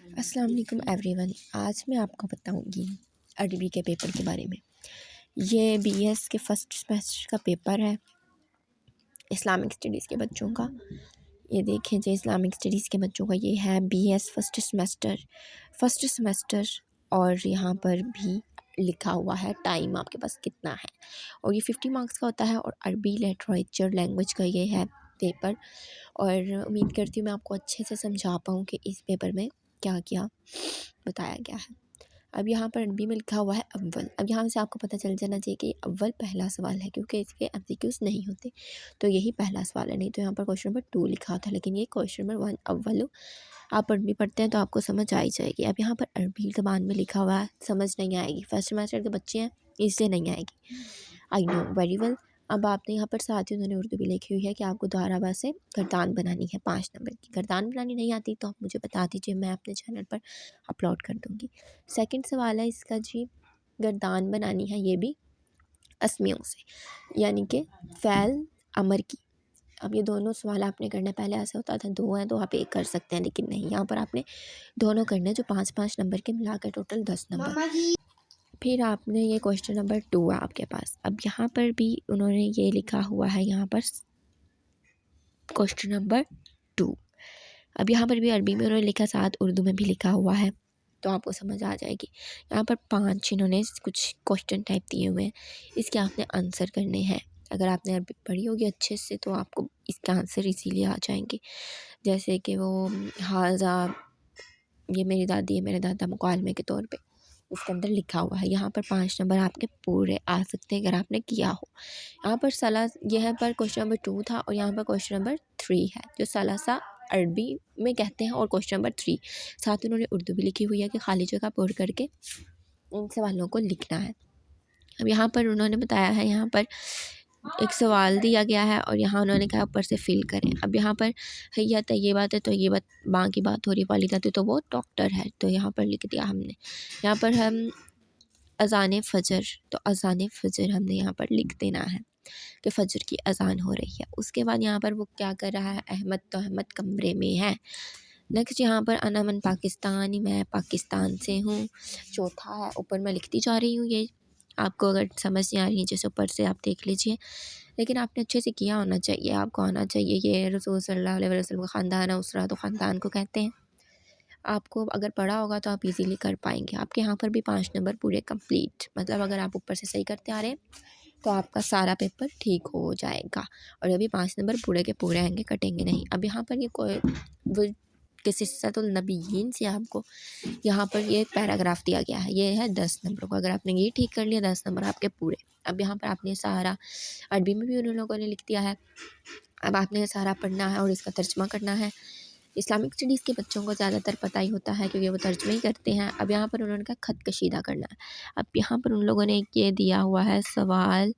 अस्सलाम वालेकुम एवरीवन। आज मैं आपको बताऊंगी अरबी के पेपर के बारे में। ये बीएस के फर्स्ट सेमेस्टर का पेपर है इस्लामिक स्टडीज़ के बच्चों का। ये देखें जी, इस्लामिक स्टडीज़ के बच्चों का ये है बीएस फर्स्ट सेमेस्टर। और यहाँ पर भी लिखा हुआ है टाइम आपके पास कितना है, और ये 50 मार्क्स का होता है। और अरबी लिटरेचर लैंग्वेज का ये है पेपर। और उम्मीद करती हूँ मैं आपको अच्छे से समझा पाऊँ कि इस पेपर में क्या क्या बताया गया है। अब यहाँ पर अरबी में लिखा हुआ है अव्वल। अब यहाँ से आपको पता चल जाना चाहिए कि अव्वल पहला सवाल है, क्योंकि इसके एमसीक्यूज़ नहीं होते, तो यही पहला सवाल है। नहीं तो यहाँ पर क्वेश्चन नंबर 2 लिखा होता है, लेकिन ये क्वेश्चन नंबर 1 अव्वल। आप अरबी पढ़ते हैं तो आपको समझ आ ही जाएगी। अब यहाँ पर अरबी ज़बान में लिखा हुआ है, समझ नहीं आएगी, फर्स्ट सेमेस्टर के बच्चे हैं इसलिए नहीं आएगी, आई नो वेरी वेल। अब आपने यहाँ पर साथ ही उन्होंने उर्दू भी लिखी हुई है कि आपको दोहराबा से गर्दान बनानी है 5 नंबर की। गर्दान बनानी नहीं आती तो आप मुझे बता दीजिए, मैं अपने चैनल पर अपलोड कर दूँगी। सेकंड सवाल है इसका जी, गर्दान बनानी है ये भी अस्मियों से, यानी कि फ़ैल अमर की। अब ये दोनों सवाल आपने करने, पहले ऐसा होता था 2 हैं तो आप 1 कर सकते हैं, लेकिन नहीं, यहाँ पर आपने दोनों करने जो 5-5 नंबर के मिलाकर टोटल 10 नंबर। फिर आपने ये क्वेश्चन नंबर 2 है आपके पास। अब यहाँ पर भी उन्होंने ये लिखा हुआ है यहाँ पर क्वेश्चन नंबर 2। अब यहाँ पर भी अरबी में उन्होंने लिखा, साथ उर्दू में भी लिखा हुआ है, तो आपको समझ आ जाएगी। यहाँ पर 5 इन्होंने कुछ क्वेश्चन टाइप दिए हुए हैं, इसके आपने आंसर करने हैं। अगर आपने अरबी पढ़ी होगी अच्छे से तो आपको इसका आंसर इजीली आ जाएंगे। जैसे कि वो हाजा, ये मेरी दादी है मेरे दादा मुकालमे के तौर पे उसके अंदर लिखा हुआ है। यहाँ पर 5 नंबर आपके पूरे आ सकते हैं अगर आपने किया हो। यहाँ पर यहाँ पर क्वेश्चन नंबर 2 था, और यहाँ पर क्वेश्चन नंबर 3 है, जो सलासा अरबी में कहते हैं, और क्वेश्चन नंबर 3 साथ ही उन्होंने उर्दू भी लिखी हुई है कि खाली जगह पूर करके इन सवालों को लिखना है। अब यहाँ पर उन्होंने बताया है, यहाँ पर एक सवाल दिया गया है और यहाँ उन्होंने कहा ऊपर से फिल करें। अब यहाँ पर हैया तय्यबात है, तो ये बात माँ की बात हो रही है, वालिदा तो वो डॉक्टर है, तो यहाँ पर लिख दिया हमने। यहाँ पर हम अज़ान फ़जर, तो अज़ान फ़जर हमने यहाँ पर लिख देना है कि फ़जर की अज़ान हो रही है। उसके बाद यहाँ पर वो क्या कर रहा है, अहमद तो अहमद कमरे में है। नेक्स्ट यहाँ पर अना मन पाकिस्तानी, मैं पाकिस्तान से हूँ। चौथा है, ऊपर मैं लिखती जा रही हूँ, ये आपको अगर समझ नहीं आ रही है जैसे ऊपर से आप देख लीजिए, लेकिन आपने अच्छे से किया होना चाहिए, आपको आना चाहिए। ये रसूल सल्लल्लाहु अलैहि वसल्लम का ख़ानदान है, उसरा तो ख़ानदान को कहते हैं। आपको अगर पढ़ा होगा तो आप इजीली कर पाएंगे। आपके यहाँ पर भी 5 नंबर पूरे कंप्लीट, मतलब अगर आप ऊपर से सही करते आ रहे हैं तो आपका सारा पेपर ठीक हो जाएगा, और अभी 5 नंबर पूरे के पूरे आएंगे, कटेंगे नहीं। अब यहाँ पर ये कोई वो किस्सतुल नबीयीन से आपको यहाँ पर ये पैराग्राफ दिया गया है, ये है 10 नंबर को। अगर आपने ये ठीक कर लिया 10 नंबर आपके पूरे। अब यहाँ पर आपने सारा अरबी में भी उन लोगों ने लिख दिया है, अब आपने सारा पढ़ना है और इसका तर्जमा करना है। इस्लामिक स्टडीज़ के बच्चों को ज़्यादातर पता ही होता है क्योंकि वो तर्जमे ही करते हैं। अब यहाँ पर उन्होंने कहा ख़त कशीदा करना है। अब यहाँ पर उन लोगों ने ये दिया हुआ है सवाल,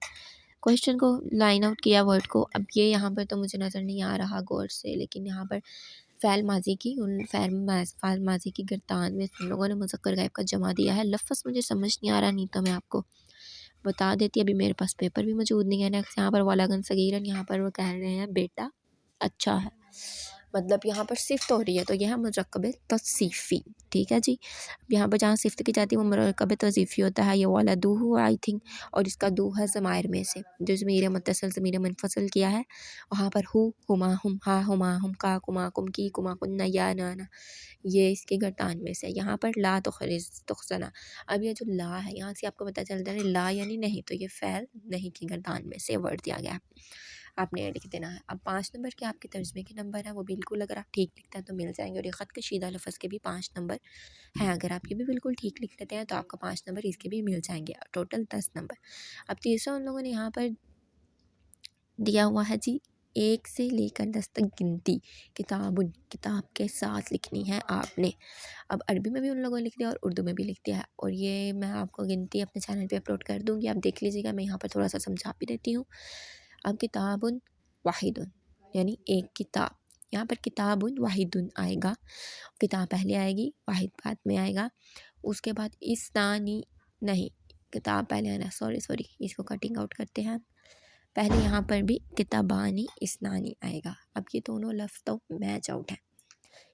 क्वेश्चन को लाइन आउट किया वर्ड को। अब ये यहाँ पर तो मुझे नज़र नहीं आ रहा गौर से, लेकिन यहाँ पर फ़ैल माजी की फ़ैल माजी की गर्दान में उन लोगों ने मुज़क्कर गायब का जमा दिया है। लफ्ज़ मुझे समझ नहीं आ रहा, नहीं तो मैं आपको बता देती। अभी मेरे पास पेपर भी मौजूद नहीं है। नेक्स्ट यहाँ पर वालागन सगीरन, यहाँ पर वो कह रहे हैं बेटा अच्छा है, मतलब यहाँ पर सिफ्त हो रही है, तो यह है मुरक्कब तौसीफ़ी। ठीक है जी। यहाँ पर जहाँ सिफ्त की जाती है वो मुरक्कब तौसीफ़ी होता है। ये वाला दू हुआ आई थिंक, और इसका दू है ज़मायर में से, जो ज़मीर मुत्तसिल ज़मीर मुनफ़सिल किया है। वहाँ पर हु, हुमा, हुम, हा, हुमा, हुम, का, कुमा, कुम, की, कुमा, कुन्ना, या, ना, ये इसके गर्दान में से। यहाँ पर ला तुखरिज तुखजना, अब ये जो ला है यहाँ से आपको पता चलता है ला यानी नहीं, तो ये फ़ैल नहीं की गर्दान में से वर्ड दिया गया है, आपने ये लिख देना है। अब 5 नंबर के आपके तर्जमे के नंबर हैं, वो बिल्कुल अगर आप ठीक लिखते हैं तो मिल जाएंगे, और ये ख़त कशीदा लफ्ज़ के भी 5 नंबर हैं। अगर आप ये भी बिल्कुल ठीक लिख लेते हैं तो आपका 5 नंबर इसके भी मिल जाएंगे, टोटल 10 नंबर। अब तीसरा उन लोगों ने यहाँ पर दिया हुआ है जी, 1 से लेकर 10 तक गिनती, किताबुन, किताब के साथ लिखनी है आपने। अब अरबी में भी उन लोगों ने लिख दिया और उर्दू में भी लिख दिया है, और ये मैं आपको गिनती अपने चैनल पे अपलोड कर दूँगी, आप देख लीजिएगा। मैं यहाँ पर थोड़ा सा समझा भी देती हूँ। अब किताबुन वाहिदुन यानी एक किताब, यहाँ पर किताबुन वाहिदुन आएगा, किताब पहले आएगी, वाहिद बाद में आएगा। उसके बाद इस्नानी, नहीं, किताब पहले आना, सॉरी इसको कटिंग आउट करते हैं। पहले यहाँ पर भी किताबानी इस्नानी आएगा। अब ये दोनों लफ्ज़ तो मैच आउट है,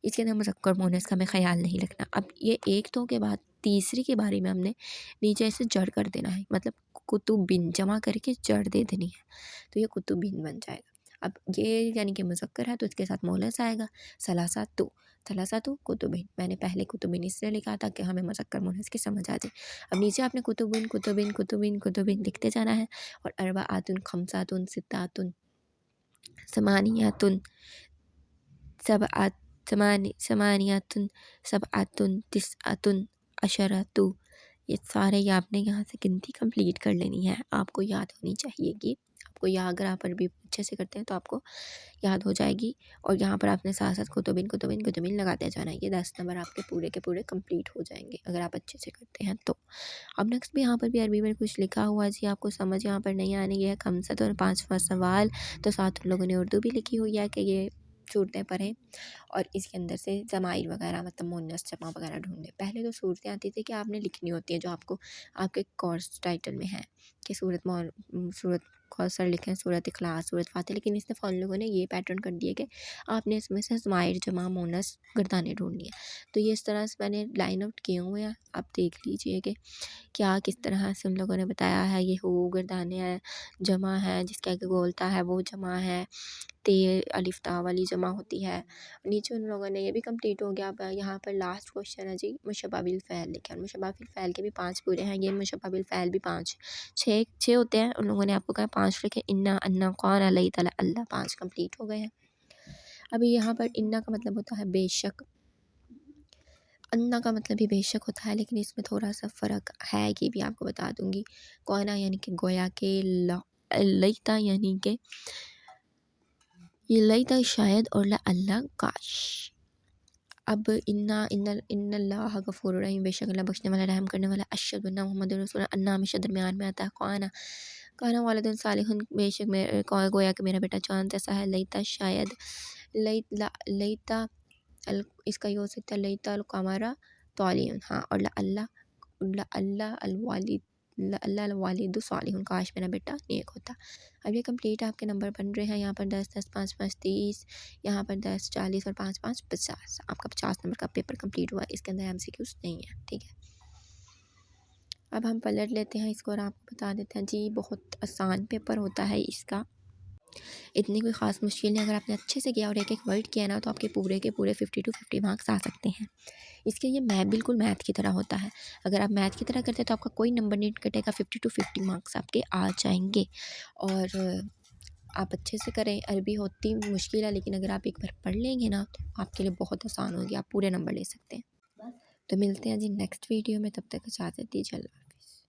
इसके अंदर मुज़क्कर मुअन्नस का हमें ख़याल नहीं रखना। अब ये एक दो के बाद तीसरी के बारे में हमने नीचे ऐसे जड़ कर देना है, मतलब कुतुबिन जमा करके जड़ दे देनी है, तो ये कुतुबिन बन जाएगा। अब ये यानी कि मुज़क्कर है तो इसके साथ मुअन्नस आएगा, सलासातु थलासातु कुतुबिन। मैंने पहले कुतुबिन इसलिए लिखा था कि हमें मुज़क्कर मुअन्नस की समझ आ जाए। अब नीचे आपने कुतुबिन कुतुबिन कुतुबिन कुतुबिन लिखते जाना है। और अरबाआतुन खमसातुन सित्तातुन समानियातुन सबआत समानियातुन सबआतुन तिसआतुन अशरतु, ये सारे ये आपने यहाँ से गिनती कंप्लीट कर लेनी है। आपको याद होनी चाहिए कि आपको यहाँ अगर आप अरबी अच्छे से करते हैं तो आपको याद हो जाएगी। और यहाँ पर आपने साथ साथ कुतुबिन कुतुबिन कुतुबिन लगाते जाना है। ये 10 नंबर आपके पूरे के पूरे कंप्लीट हो जाएंगे अगर आप अच्छे से करते हैं तो। अब नेक्स्ट भी यहाँ पर भी अरबी में कुछ लिखा हुआ जी, आपको समझ यहाँ पर नहीं आनी है। खमसत और 5वां सवाल, तो साथ लोगों ने उर्दू भी लिखी हुई है कि ये सूरतें पढ़ें और इसके अंदर से ज़माइर वगैरह मतलब मुअन्नस जमा वगैरह ढूंढें। पहले तो सूरतें आती थी कि आपने लिखनी होती है जो आपको आपके कोर्स टाइटल में है कि सूरत कौसर लिखें, सूरत इखलास, सूरत फातिहा, लेकिन इसने फ़ौन लोगों ने ये पैटर्न कर दिया कि आपने इसमें से ज़माइर जमा मुअन्नस गर्दानें ढूंढनी है। तो ये इस तरह से मैंने लाइन आउट किए हुए हैं, आप देख लीजिए कि क्या किस तरह से उन लोगों ने बताया है। ये हो गर्दाने है, जमा है, जिसके आगे बोलता है वो जमा है, ते अलिफ ता वाली जमा होती है। नीचे उन लोगों ने ये भी कंप्लीट हो गया। अब यहाँ पर लास्ट क्वेश्चन है जी, मुशब्बह बिल फ़ैल लिखे। मुशब्बह बिल फ़ैल के भी 5 पूरे हैं, ये मुशब्बह बिल फ़ैल भी 5 6 होते हैं। उन लोगों ने आपको कहा 5 लिखे। इन्ना अन्ना कौन अलई तला अल्लाह 5 कंप्लीट हो गए हैं। अभी यहाँ पर इन्ना का मतलब होता है बेशक, अन्ना का मतलब भी बेशक होता है, लेकिन इसमें थोड़ा सा फ़र्क है, ये भी आपको बता दूँगी। कौना यानी कि गोया के, लईता यानी कि ये लईता शायद, और ला अल्लाह काश। अब इन्नल्लाह गफूरुर रहीम, बेशक अल्लाह बख्शने वाला रहम करने वाला। अशहदु अन्ना मुहम्मदुर रसूलुल्लाह, अन्ना हमेशा दरमियान में आता है। काना वालिदुन सालिहुन, बेशक मैं गोया कि मेरा बेटा चांद ऐसा है। लईता शायद, लईता इसका ये हो सकता है लईता अल कमरा तालियुन, हाँ। और ला अल्लाह अल वालिद, अल्लाह वालिद सालिहुन, काश मेरा बेटा नेक होता। अब ये कंप्लीट आपके नंबर बन रहे हैं। यहाँ पर 10 10 5 5 30, यहाँ पर 10 40 और 5 5 50। आपका 50 नंबर का पेपर कंप्लीट हुआ। इसके अंदर MCQs नहीं है, ठीक है। अब हम पलट लेते हैं इसको और आपको बता देते हैं जी, बहुत आसान पेपर होता है इसका, इतनी कोई ख़ास मुश्किल नहीं। अगर आपने अच्छे से किया और एक एक वर्ड किया ना, तो आपके पूरे के पूरे 50 to 50 मार्क्स आ सकते हैं। इसके ये बिल्कुल मैथ की तरह होता है। अगर आप मैथ की तरह करते हैं तो आपका कोई नंबर नहीं कटेगा, 50 to 50 मार्क्स आपके आ जाएंगे। और आप अच्छे से करें। अरबी होती मुश्किल है, लेकिन अगर आप एक बार पढ़ लेंगे ना तो आपके लिए बहुत आसान होगी, आप पूरे नंबर ले सकते हैं। तो मिलते हैं जी नेक्स्ट वीडियो में, तब तक इजाज़त दीजिए।